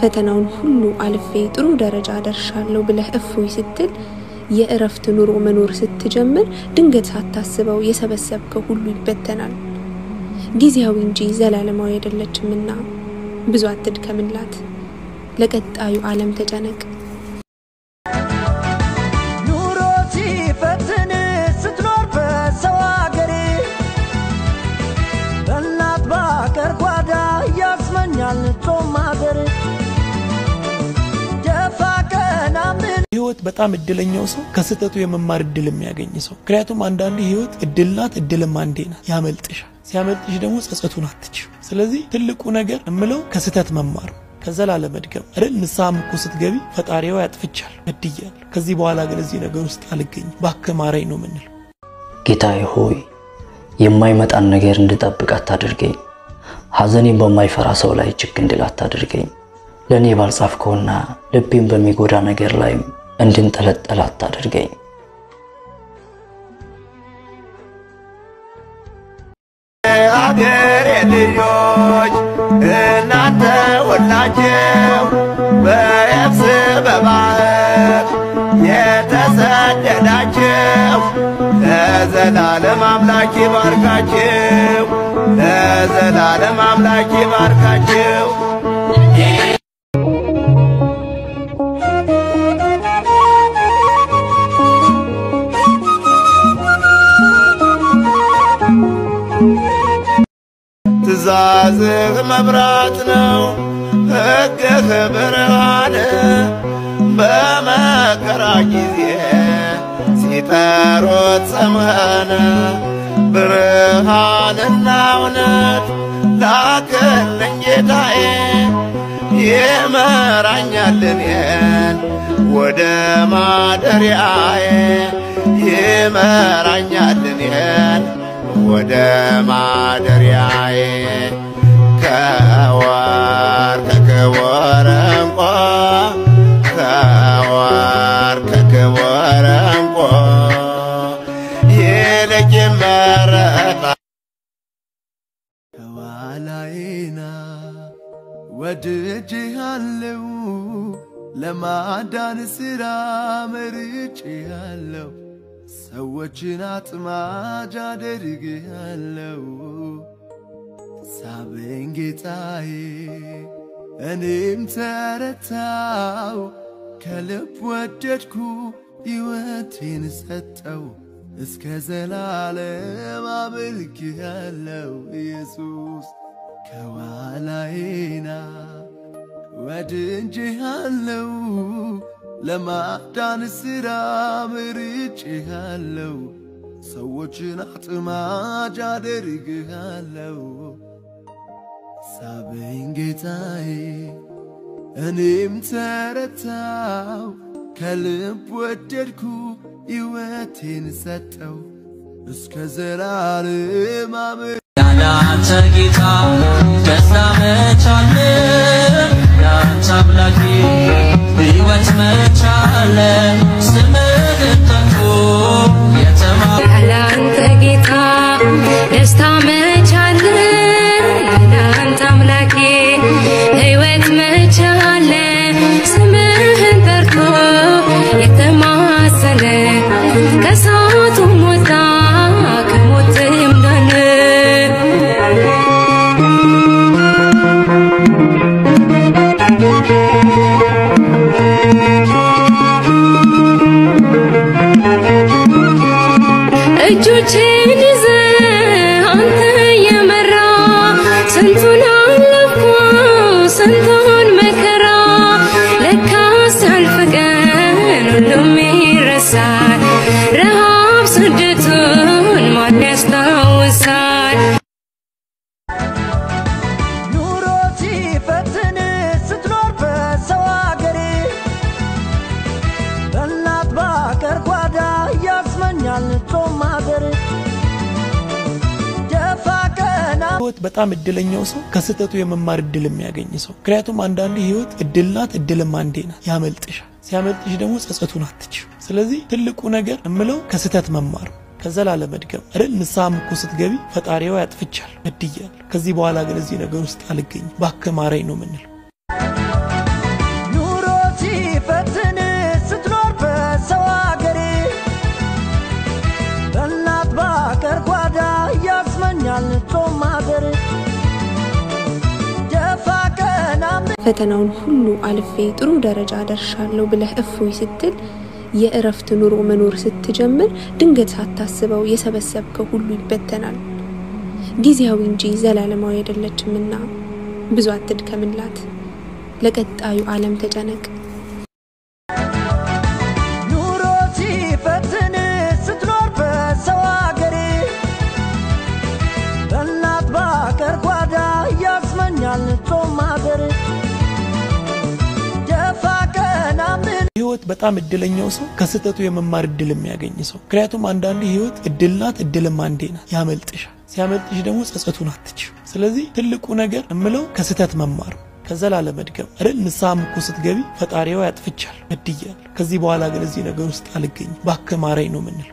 ፈተናውን ሁሉ አልፌ ጥሩ ደረጃ ደርሻለሁ ብለህ እፎይ ስትል የእረፍት ኑሮ መኖር ስትጀምር ድንገት ሳታስበው የሰበሰብከው ሁሉ ይበተናል ጊዜያዊ እንጂ ዘላለማዊ አይደለችምና ብዙ አትድከምላት ለቀጣዩ ዓለም ተጨነቅ ኑሮ ሲፈትን ስትኖር በሰው አገር በእናት ባገር ጓዳ ያስመኛል ጾም አገር ደፋ ቀና ምን ህይወት በጣም እድለኛው ሰው ከስተቱ የመማር እድል የሚያገኝ ሰው ምክንያቱም አንዳንዴ ህይወት እድልናት እድልም አንዴ ናት ያመልጥሻል ሲያመልጥሽ ደግሞ ጸጸቱን አትችው ስለዚህ ትልቁ ነገር እምለው ከስተት መማር ከዘላለም መድገም አይደል ንሳም እኮ ስትገቢ ፈጣሪው ያጥፍቻል በድያል ከዚህ በኋላ ግን እዚህ ነገር ውስጥ አልገኝ ባከማራይ ነው ምንል ጌታዬ ሆይ የማይመጣን ነገር እንድጠብቅ አታድርገኝ ሐዘኔን በማይፈራ ሰው ላይ ጭክ እንድል አታድርገኝ ለኔ ባልጻፍከውና ልቤን በሚጎዳ ነገር ላይ እንድንጠለጠል አታድርገኝ አገር የልጆች እናንተ ሁላችሁ በየብስ በባህር የተሰደዳችሁ ለዘላለም አምላክ ይባርካችሁ ለዘላለም አምላክ ይባርካችሁ ትእዛዝህ መብራት ነው ሕግህ ብርሃን በመከራ ጊዜ ሲጠሩት ሰምኸን ብርሃንና እውነት ላክልኝ ጌታዬ ይመራኛል እኔን ወደ ማደሪያዬ ይመራኛል እኔን ወደ ማደሪያዬ ከወርቅ ከክቡር ዕንቁ ከወርቅ ከክቡር ዕንቁ ይልቅ ይመረጣል ከኋላዬና ወድጄሃለሁ ለማዳን ሥራ መርጬሃለሁ ሰዎችን አጥማጅ አድርጌሃለሁ ሳበኝ ጌታዬ እኔም ተረታው ከልብ ወደድኩ ሕይወቴን ሰጠው እስከ ዘላለም አመልክሃለሁ ኢየሱስ ከኋላዬና ወድጄሃለሁ ለማዳን ሥራ መርጬሃለሁ ሰዎችን አጥማጅ አድርጌሃለሁ ሳበኝ ጌታዬ እኔም ተረታው ከልብ ወደድኩ ሕይወቴን ሰጠው እስከ ዘላለም ያንተ ጌታ ደስታ መቻል ያንተ አምላኬ ሕይወት መቻል ስምህን ጠርቶ ያንተ ጌታ ደስታ መቻል ያንተ አምላኬ ሕይወት መቻል ስምህን ጠርቶ የተማሰለ ከሳቱ ሞታ ከሞትም ዳነ እጆቼን ይዘህ አንተ የመራ ስንቱን አለፍኩ ስንቱን መከራ ለካስ ያልፍ ቀን ሁሉም ይረሳል ረሃብ ስደቱን ማን ያስታውሳል ኑሮ ሲፈትን ስትኖር በሰው አገር በእናት ባገር ጓዳ ያስመኛል ጾም አገር ደፋ ቀና ህይወት በጣም እድለኛው ሰው ከስተቱ የመማር እድል የሚያገኝ ሰው ምክንያቱም አንዳንዴ ህይወት እድልናት እድልም አንዴ ናት ያመልጥሻል ሲያመልጥሽ ደግሞ ጸጸቱን አትችው ስለዚህ ትልቁ ነገር እምለው ከስተት መማር ከዘላለም መድገም አይደል ንሳም እኮ ስትገቢ ፈጣሪው ያጥፍቻል በድያል ከዚህ በኋላ ግን እዚህ ነገር ውስጥ አልገኝ ባከማራይ ነው ምንል ፈተናውን ሁሉ አልፌ ጥሩ ደረጃ ደርሻለሁ ብለህ እፎይ ስትል የእረፍት ኑሮ መኖር ስትጀምር ድንገት ሳታስበው የሰበሰብከው ሁሉ ይበተናል። ጊዜያዊ እንጂ ዘላለማዊ አይደለችምና ብዙ አትድከምላት፣ ለቀጣዩ ዓለም ተጨነቅ። ኑሮ ሲፈትን ስትኖር በሰው አገር በእናት ባገር ጓዳ ያስመኛል ጾም ማደር ደፋ ቀና ምን ህይወት በጣም እድለኛው ሰው ከስተቱ የመማር እድል የሚያገኝ ሰው። ምክንያቱም አንዳንዴ ህይወት እድልናት እድልም አንዴ ናት፣ ያመልጥሻል። ሲያመልጥሽ ደግሞ ጸጸቱን አትችው። ስለዚህ ትልቁ ነገር እምለው ከስተት መማር ከዛ ላለመድገም አይደል። ንስሐም እኮ ስትገቢ ፈጣሪው ያጥፍቻል እድያል ከዚህ በኋላ ግን እዚህ ነገር ውስጥ አልገኝ ባክህ ማረኝ ነው ምንል።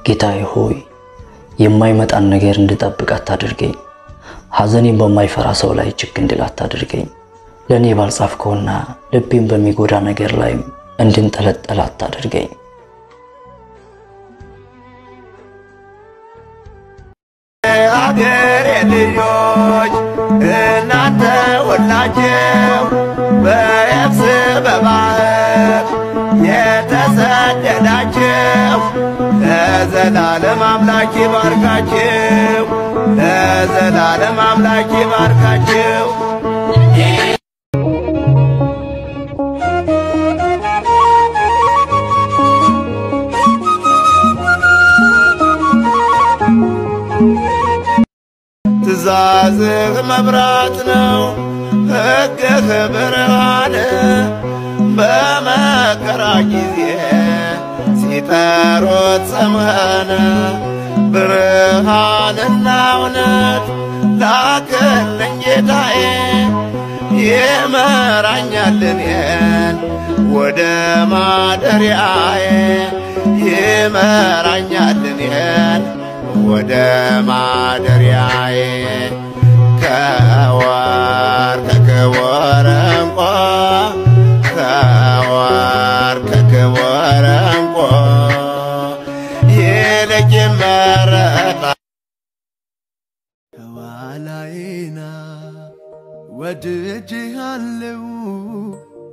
ጌታዬ ሆይ የማይመጣን ነገር እንድጠብቅ አታድርገኝ። ሐዘኔን በማይፈራ ሰው ላይ ችክ እንድል አታድርገኝ። ለኔ ባልጻፍከውና ልቤን በሚጎዳ ነገር ላይ እንድንጠለጠል አታድርገኝ። አገሬ ልጆች እናንተ ሁላችሁ በየብስ በባህር የተሰደዳችሁ ለዘላለም አምላክ ይባርካችሁ፣ ለዘላለም አምላክ ይባርካችሁ። ትእዛዝህ መብራት ነው፣ ሕግህ ብርሃን። በመከራ ጊዜ ሲጠሩት ስምህን ብርሃንና እውነት ላክልኝ ጌታዬ። ይመራኛል እኔን ወደ ማደሪያዬ፣ ይመራኛል እኔን ወደ ማደሪያዬ። ከወርቅ ከክቡር ዕንቁ ከወርቅ ከክቡር ዕንቁ ይልቅ ይመረጣል። ከኋላዬና ወድጄሃለሁ፣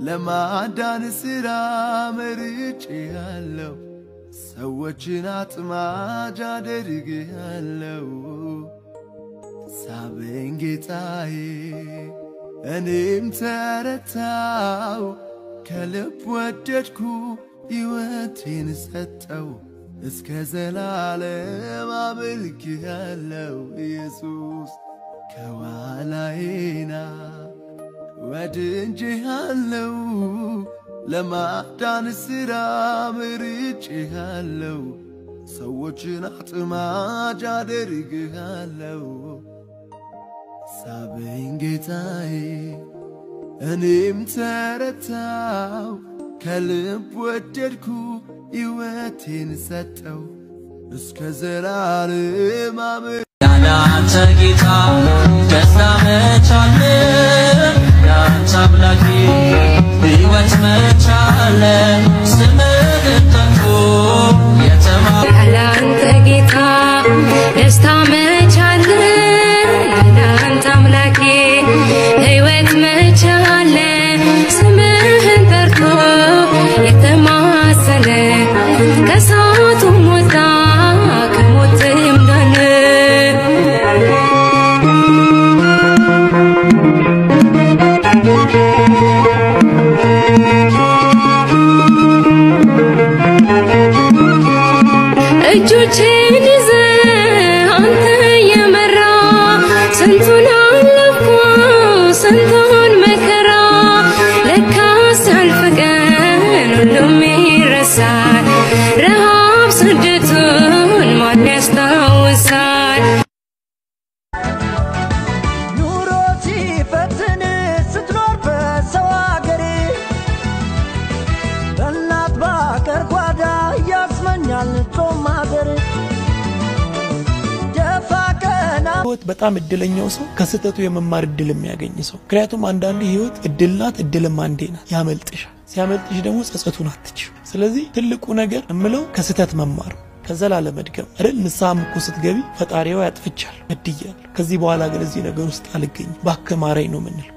ለማዳን ሥራ መርጬሃለሁ፣ ሰዎችን አጥማጅ አድርጌሃለሁ። ሳበኝ ጌታዬ እኔም ተረታው፣ ከልብ ወደድኩ ሕይወቴን ሰጠው፣ እስከ ዘላለም አመልክሃለሁ ኢየሱስ። ከኋላዬና ወድጄሃለሁ፣ ለማዳን ሥራ መርጬሃለሁ፣ ሰዎችን አጥማጅ አድርጌሃለሁ። ሳበኝ ጌታዬ እኔም ተረታው፣ ከልብ ወደድኩ ሕይወቴን ሰጠው፣ እስከ ዘላለም ያንተ ጌታ ደስታ መቻለ ያንተ አምላኬ ሕይወት መቻለ ስምህን ጠርቶ ያንተ ጌታ ደስታ መቻለ ያንተ አምላኬ ሕይወት መቻለ ስምህን ጠርቶ የተማሰለ ከሳቱ ሞታ ከሞትም ዳነ። እጆቼን ይዘህ አንተ የመራ ስንቱን አለፍኩ ስንቱን መከራ ለካስ ያልፍ ቀን ሁሉም ይረሳል ረሃብ ስደቱን ማን ያስታውሳል? ኑሮ ሲፈትን ስትኖር በሰው አገር በእናት ባገር ጓዳ ያስመኛል ጾም ማደር ደፋ ቀና ህይወት በጣም እድለኛው ሰው ከስተቱ የመማር እድል የሚያገኝ ሰው። ምክንያቱም አንዳንዴ ህይወት እድልናት እድልም አንዴ ናት፣ ያመልጥሻል። ሲያመልጥሽ ደግሞ ጸጸቱን አትችው። ስለዚህ ትልቁ ነገር እምለው ከስተት መማር ከዛ ላለመድገም አይደል። ንስሐም እኮ ስትገቢ ፈጣሪው ያጥፍቻል እድያል ከዚህ በኋላ ግን እዚህ ነገር ውስጥ አልገኝ ባክህ ማረኝ ነው ምንል።